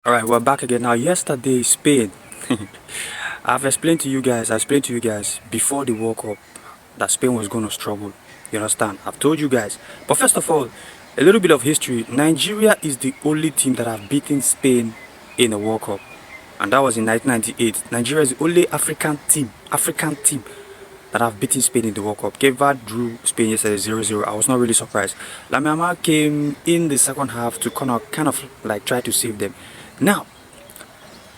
Alright, we're back again. Now, yesterday, Spain. I explained to you guys before the World Cup that Spain was going to struggle. You understand? I've told you guys. But first of all, a little bit of history. Nigeria is the only team that have beaten Spain in a World Cup. And that was in 1998. Nigeria is the only African team that have beaten Spain in the World Cup. Cape Verde drew Spain yesterday 0-0. I was not really surprised. Lamine Yamal came in the second half to kind of like try to save them. Now,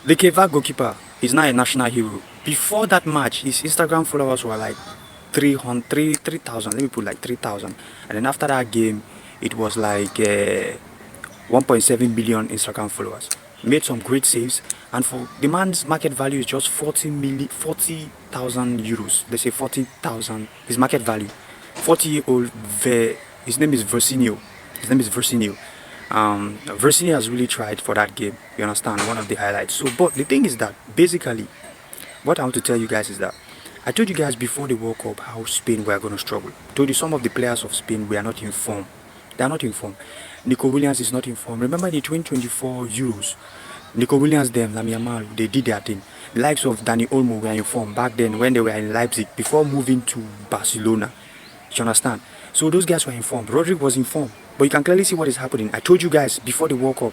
the Cape Verde goalkeeper is now a national hero. Before that match, his Instagram followers were like 3,000. Let me put like 3,000. And then after that game, it was like 1.7 million Instagram followers. Made some great saves, and for the man's market value is just 40,000 euros. They say 40,000. His market value. 40-year-old. His name is Versinio. Versinio has really tried for that game. You understand? One of the highlights. So, but the thing is that basically, what I want to tell you guys is that I told you guys before the World Cup how Spain were going to struggle. I told you some of the players of Spain were not in form. They are not in form. Nico Williams is not in form. Remember the 2024 Euros? Nico Williams, lamine Yamal, they did their thing. The likes of Dani Olmo were in form back then when they were in Leipzig before moving to Barcelona. You understand? So those guys were in form. Rodrigo was in form. But you can clearly see what is happening. I told you guys before the World Cup,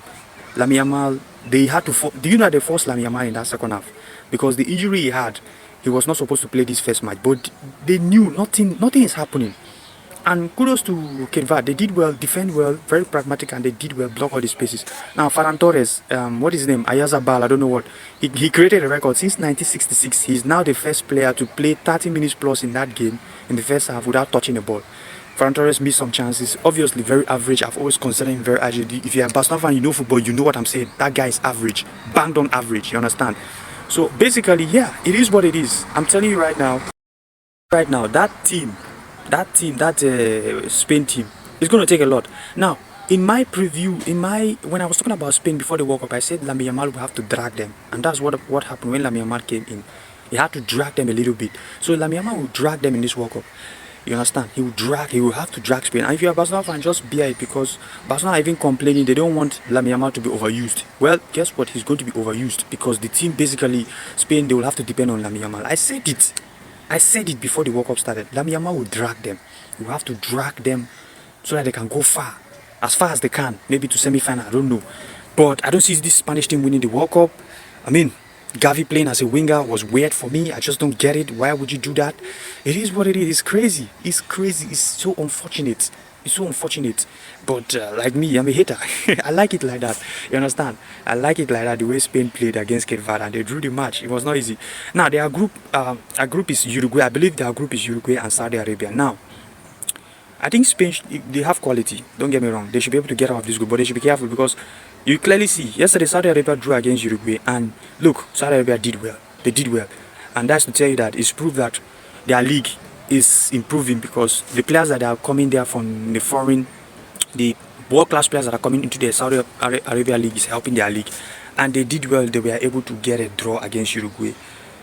lamine Yamal, they had to... Do you know they forced lamine Yamal in that second half? Because the injury he had, he was not supposed to play this first match. But they knew nothing is happening. And kudos to Cape Verde. They did well, defend well, very pragmatic, and they did well, block all the spaces. Now, Ferran Torres, what is his name? Ayazabal, I don't know what. He created a record since 1966. He's now the first player to play 30 minutes plus in that game in the first half without touching the ball. Ferran Torres missed some chances. Obviously, very average. I've always considered him very average. If you're a Barcelona fan, you know football, you know what I'm saying. That guy is average. Banged on average, you understand? So, basically, yeah, it is what it is. I'm telling you right now, that Spain team is going to take a lot. Now, in my preview, when I was talking about Spain before the World Cup, I said lamine Yamal will have to drag them, and that's what happened when lamine Yamal came in. He had to drag them a little bit. So lamine Yamal will drag them in this World Cup. You understand? He will have to drag Spain. And if you're a Barcelona fan, just bear it, because Barcelona are even complaining they don't want lamine Yamal to be overused. Well, guess what? He's going to be overused because the team, basically, Spain, they will have to depend on lamine Yamal. I said it before the World Cup started. Lamine Yamal will drag them. You have to drag them so that they can go far as they can, maybe to semi-final. I don't know, but I don't see this Spanish team winning the World Cup. I mean, Gavi playing as a winger was weird for me. I just don't get it. Why would you do that? It is what it is. It's crazy. It's crazy. It's so unfortunate. But like me, I'm a hater. I like it like that. You understand? I like it like that. The way Spain played against Cape Verde and they drew the match. It was not easy. Now their group is Uruguay. I believe their group is Uruguay and Saudi Arabia. Now, I think Spain, they have quality. Don't get me wrong. They should be able to get out of this group, but they should be careful because you clearly see yesterday Saudi Arabia drew against Uruguay, and look, Saudi Arabia did well. They did well, and that's to tell you that it's proof that their league is improving, because the players that are coming there from the foreign, the world-class players that are coming into the Saudi Arabia league is helping their league, and they did well. They were able to get a draw against Uruguay.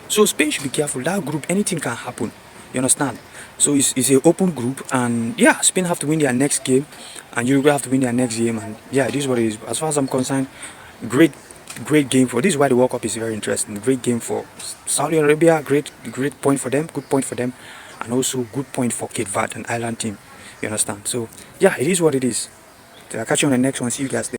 So Spain should be careful. That group, anything can happen. You understand? So it's an open group, and yeah, Spain have to win their next game, and Uruguay have to win their next game, and yeah, this is what it is. As far as I'm concerned, great game for this is why the World Cup is very interesting. Great game for Saudi Arabia, great point for them, good point for them, and also good point for Cape Verde, an island team. You understand? So yeah, it is what it is. I'll catch you on the next one. See you guys there.